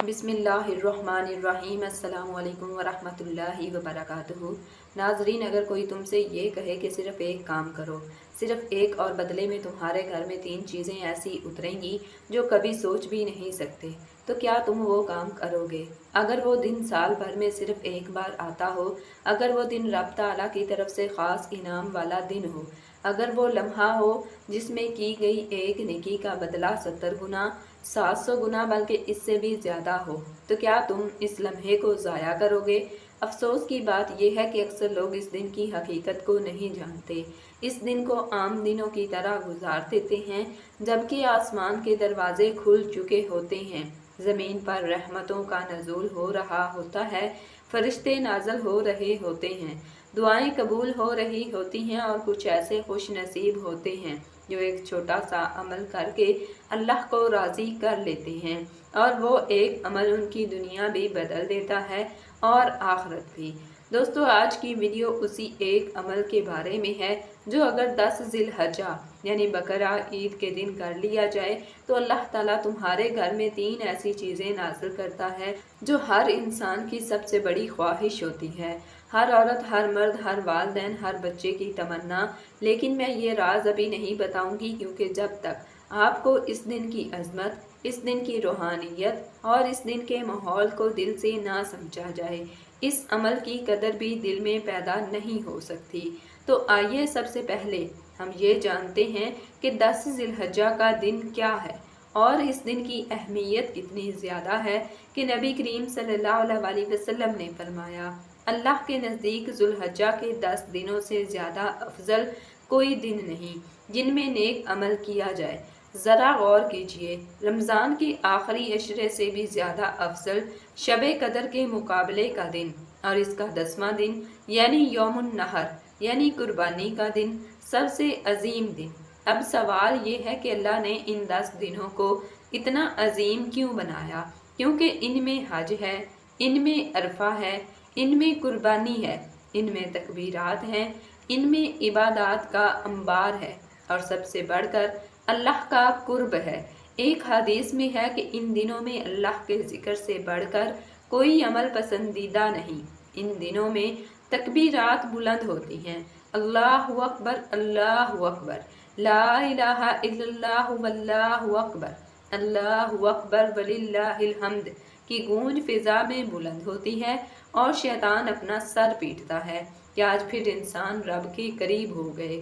बिस्मिल्लाहिर्रहमानिर्रहीम अस्सलामुअलैकुम वरहमतुल्लाहि वबरकातुहू। नाजरीन, अगर कोई तुमसे ये कहे कि सिर्फ़ एक काम करो, सिर्फ एक, और बदले में तुम्हारे घर में 3 चीज़ें ऐसी उतरेंगी जो कभी सोच भी नहीं सकते, तो क्या तुम वो काम करोगे? अगर वो दिन साल भर में सिर्फ एक बार आता हो, अगर वो दिन रब ताला की तरफ से ख़ास इनाम वाला दिन हो, अगर वो लम्हा हो जिसमें की गई एक नेकी का बदला 70 गुना, 700 गुना, बल्कि इससे भी ज़्यादा हो, तो क्या तुम इस लम्हे को ज़ाया करोगे? अफसोस की बात यह है कि अक्सर लोग इस दिन की हकीकत को नहीं जानते। इस दिन को आम दिनों की तरह गुजार देते हैं, जबकि आसमान के दरवाजे खुल चुके होते हैं, ज़मीन पर रहमतों का नज़ूल हो रहा होता है, फरिश्ते नाज़िल हो रहे होते हैं, दुआएं कबूल हो रही होती हैं, और कुछ ऐसे खुश नसीब होते हैं जो एक छोटा सा अमल करके अल्लाह को राज़ी कर लेते हैं, और वो एक अमल उनकी दुनिया भी बदल देता है और आखिरत भी। दोस्तों, आज की वीडियो उसी एक अमल के बारे में है जो अगर 10 ज़िलहज्जा यानी बकरा ईद के दिन कर लिया जाए तो अल्लाह ताला तुम्हारे घर में 3 ऐसी चीज़ें नाज़िल करता है जो हर इंसान की सबसे बड़ी ख्वाहिश होती है, हर औरत, हर मर्द, हर वालिदैन, हर बच्चे की तमन्ना। लेकिन मैं ये राज अभी नहीं बताऊंगी, क्योंकि जब तक आपको इस दिन की अजमत, इस दिन की रूहानियत और इस दिन के माहौल को दिल से ना समझा जाए, इस अमल की कदर भी दिल में पैदा नहीं हो सकती। तो आइए सबसे पहले हम ये जानते हैं कि 10 ज़िलहज्जा का दिन क्या है और इस दिन की अहमियत कितनी ज़्यादा है कि नबी करीम सल्लल्लाहु अलैहि वसल्लम ने फरमाया, अल्लाह के नज़दीक ज़ुल्हज्जा के 10 दिनों से ज़्यादा अफजल कोई दिन नहीं जिनमें नेक अमल किया जाए। ज़रा गौर कीजिए, रमज़ान के आखिरी अशरे से भी ज़्यादा अफजल शब कदर के मुकाबले का दिन, और इसका 10वां दिन यानी यौमुन नहर यानी कुर्बानी का दिन सबसे अजीम दिन। अब सवाल ये है कि अल्लाह ने इन 10 दिनों को इतना अजीम क्यों बनाया? क्योंकि इनमें हज है, इनमें अरफा है, इनमें कुर्बानी है, इनमें तकबीरात हैं, इनमें इबादत का अंबार है, और सबसे बढ़कर अल्लाह का कुर्ब है। एक हदीस में है कि इन दिनों में अल्लाह के जिक्र से बढ़कर कोई अमल पसंदीदा नहीं। इन दिनों में तकबीरात बुलंद होती हैं, अल्लाहु अकबर, अल्लाहु अकबर, ला इलाहा इल्लल्लाह वल्लाहु अकबर, अल्लाहु अकबर वलिल्लाहिल हम्द की गूंज फिजा में बुलंद होती है, और शैतान अपना सर पीटता है कि आज फिर इंसान रब के करीब हो गए।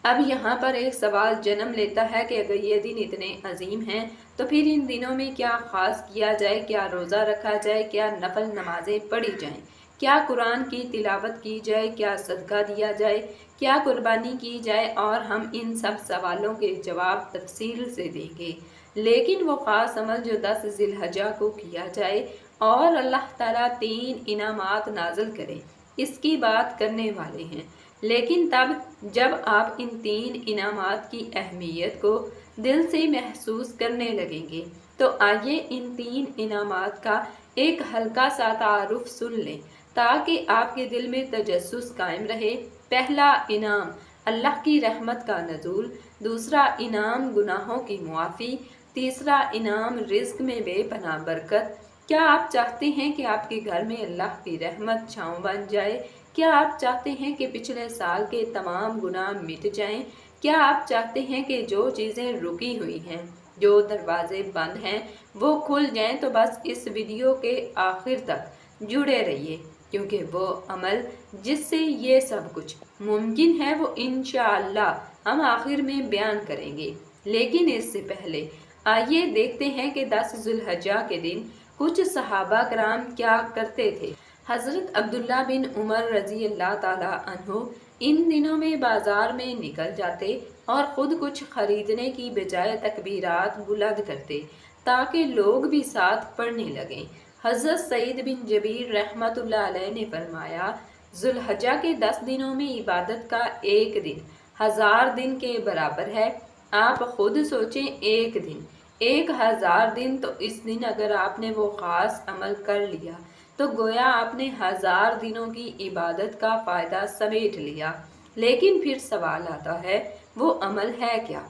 अब यहाँ पर एक सवाल जन्म लेता है कि अगर ये दिन इतने अजीम हैं तो फिर इन दिनों में क्या ख़ास किया जाए? क्या रोज़ा रखा जाए? क्या नफल नमाजें पढ़ी जाएं? क्या कुरान की तिलावत की जाए? क्या सदका दिया जाए? क्या कुर्बानी की जाए? और हम इन सब सवालों के जवाब तफसील से देंगे। लेकिन वो ख़ास अमल जो 10 ज़िलहज्जा को किया जाए और अल्लाह ताला 3 इनामात नाज़िल करे, इसकी बात करने वाले हैं। लेकिन तब जब आप इन 3 इनामात की अहमियत को दिल से महसूस करने लगेंगे, तो आइए इन 3 इनामात का एक हल्का सा तारुफ सुन लें ताकि आपके दिल में तजस्सुस कायम रहे। पहला इनाम अल्लाह की रहमत का नज़ूल, दूसरा इनाम गुनाहों की मुआफ़ी, तीसरा इनाम रिज़्क में बेपनाह बरकत। क्या आप चाहते हैं कि आपके घर में अल्लाह की रहमत छाँव बन जाए? क्या आप चाहते हैं कि पिछले साल के तमाम गुनाह मिट जाएं? क्या आप चाहते हैं कि जो चीज़ें रुकी हुई हैं, जो दरवाजे बंद हैं, वो खुल जाएं? तो बस इस वीडियो के आखिर तक जुड़े रहिए, क्योंकि वो अमल जिससे ये सब कुछ मुमकिन है वो इंशाअल्लाह हम आखिर में बयान करेंगे। लेकिन इससे पहले आइए देखते हैं कि 10 ज़ुल्हज्जा के दिन कुछ सहाबा कराम क्या करते थे। हज़रत अब्दुल्ला बिन उमर रज़ी अल्लाह ताला अन्हु इन दिनों में बाज़ार में निकल जाते और ख़ुद कुछ ख़रीदने की बजाय तकबीरात बुलंद करते ताकि लोग भी साथ पढ़ने लगें। हज़रत सईद बिन जबीर रहमतुल्लाह अलैह ने फरमाया, ज़ुल्हज्जा के 10 दिनों में इबादत का एक दिन 1000 दिन के बराबर है। आप खुद सोचें, एक दिन 1000 दिन, तो इस दिन अगर आपने वो ख़ास अमल कर लिया तो गोया आपने 1000 दिनों की इबादत का फ़ायदा समेट लिया। लेकिन फिर सवाल आता है, वो अमल है क्या?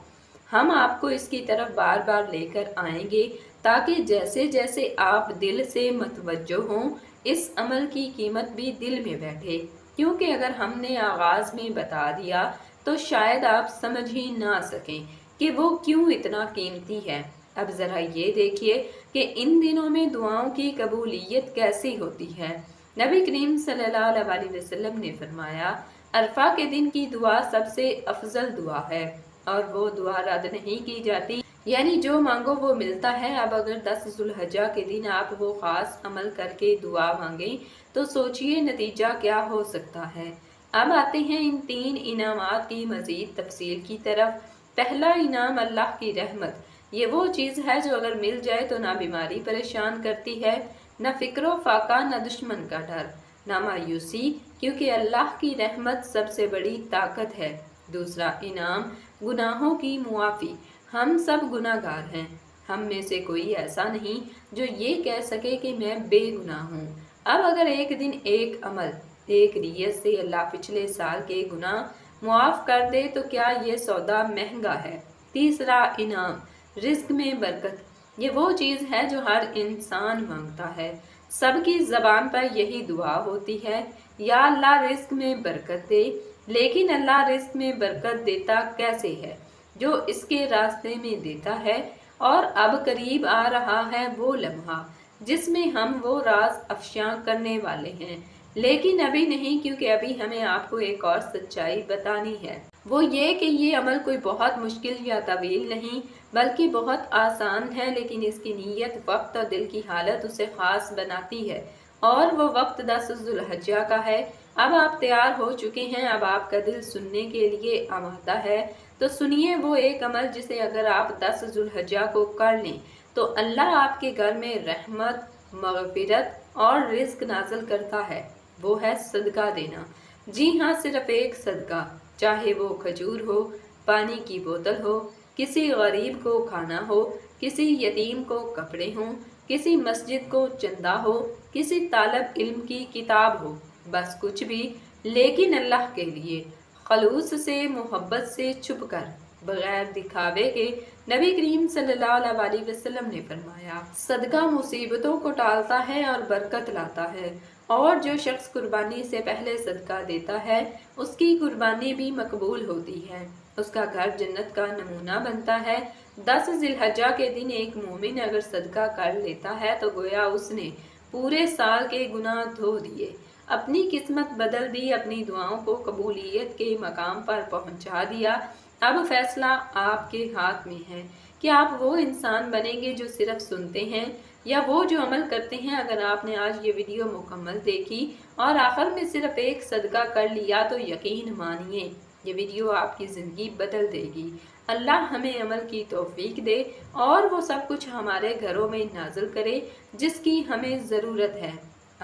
हम आपको इसकी तरफ बार बार लेकर आएंगे تاکہ جیسے جیسے آپ دل سے متوجہ ہوں اس عمل کی قیمت بھی دل میں بیٹھے، کیونکہ اگر ہم نے آغاز میں بتا دیا تو شاید آپ سمجھ ہی نہ سکیں کہ وہ کیوں اتنا قیمتی ہے۔ اب ذرا یہ دیکھیے کہ ان دنوں میں دعاؤں کی قبولیت کیسی ہوتی ہے۔ نبی کریم صلی اللہ علیہ وسلم نے فرمایا، عرفہ کے دن کی دعا سب سے افضل دعا ہے اور وہ دعا رد نہیں کی جاتی، یعنی جو مانگو وہ ملتا ہے۔ اب اگر 10 ذوالحجہ کے دن آپ وہ خاص عمل کر کے دعا مانگیں تو سوچئے نتیجہ کیا ہو سکتا ہے۔ اب آتے ہیں ان 3 انعامات کی مزید تفصیل کی طرف۔ پہلا انعام اللہ کی رحمت۔ یہ وہ چیز ہے جو اگر مل جائے تو نہ بیماری پریشان کرتی ہے، نہ فکر و فاقہ، نہ دشمن کا ڈر، نہ مایوسی، کیونکہ اللہ کی رحمت سب سے بڑی طاقت ہے۔ دوسرا انعام گناہوں کی معافی۔ ہم سب گناہ گار ہیں، ہم میں سے کوئی ایسا نہیں جو یہ کہہ سکے کہ میں بے گناہ ہوں۔ اب اگر ایک دن ایک عمل، ایک نیت سے اللہ پچھلے سال کے گناہ معاف کر دے تو کیا یہ سودا مہنگا ہے؟ تیسرا انعام رزق میں برکت۔ یہ وہ چیز ہے جو ہر انسان مانگتا ہے، سب کی زبان پر یہی دعا ہوتی ہے، یا اللہ رزق میں برکت دے۔ لیکن اللہ رزق میں برکت دیتا کیسے ہے؟ جو اس کے راستے میں دیتا ہے، اور اب قریب آ رہا ہے وہ لمحہ جس میں ہم وہ راز افشاں کرنے والے ہیں، لیکن ابھی نہیں، کیونکہ ابھی ہمیں آپ کو ایک اور سچائی بتانی ہے۔ وہ یہ کہ یہ عمل کوئی بہت مشکل یا طویل نہیں بلکہ بہت آسان ہے، لیکن اس کی نیت، وقت اور دل کی حالت اسے خاص بناتی ہے، اور وہ وقت 10 ذوالحجہ کا ہے۔ اب آپ تیار ہو چکے ہیں، اب آپ کا دل سننے کے لیے آمادہ ہے، تو سنیے وہ ایک عمل جسے اگر آپ 10 ذوالحجہ کو کر لیں تو اللہ آپ کے گھر میں رحمت، مغفرت اور رزق نازل کرتا ہے۔ وہ ہے صدقہ دینا۔ جی ہاں، صرف ایک صدقہ، چاہے وہ کھجور ہو، پانی کی بوتل ہو، کسی غریب کو کھانا ہو، کسی یتیم کو کپڑے ہوں، کسی مسجد کو چندہ ہو، کسی طالب علم کی کتاب ہو، بس کچھ بھی، لیکن اللہ کے لیے، خلوص سے، محبت سے، چھپ کر، بغیر دکھاوے کے۔ نبی کریم صلی اللہ علیہ وسلم نے فرمایا، صدقہ مصیبتوں کو ٹالتا ہے اور برکت لاتا ہے، اور جو شخص قربانی سے پہلے صدقہ دیتا ہے اس کی قربانی بھی مقبول ہوتی ہے، اس کا گھر جنت کا نمونہ بنتا ہے۔ 10 ذوالحجہ کے دن ایک مومن اگر صدقہ کر لیتا ہے تو گویا اس نے پورے سال کے گناہ دھو دیے، اپنی قسمت بدل دی، اپنی دعاؤں کو قبولیت کے مقام پر پہنچا دیا۔ اب فیصلہ آپ کے ہاتھ میں ہے کہ آپ وہ انسان بنیں گے جو صرف سنتے ہیں یا وہ جو عمل کرتے ہیں۔ اگر آپ نے آج یہ ویڈیو مکمل دیکھی اور آخر میں صرف ایک صدقہ کر لیا تو یقین مانیے یہ ویڈیو آپ کی زندگی بدل دے گی۔ اللہ ہمیں عمل کی توفیق دے اور وہ سب کچھ ہمارے گھروں میں نازل کرے جس کی ہمیں ضرورت ہے،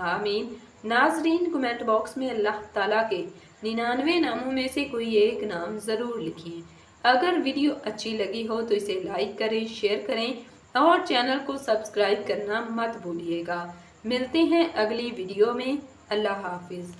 آمین۔ ناظرین، کمنٹ باکس میں اللہ تعالیٰ کے 99 ناموں میں سے کوئی ایک نام ضرور لکھیں۔ اگر ویڈیو اچھی لگی ہو تو اسے لائک کریں، شیئر کریں اور چینل کو سبسکرائب کرنا مت بھولیے گا۔ ملتے ہیں اگلی ویڈیو میں۔ اللہ حافظ۔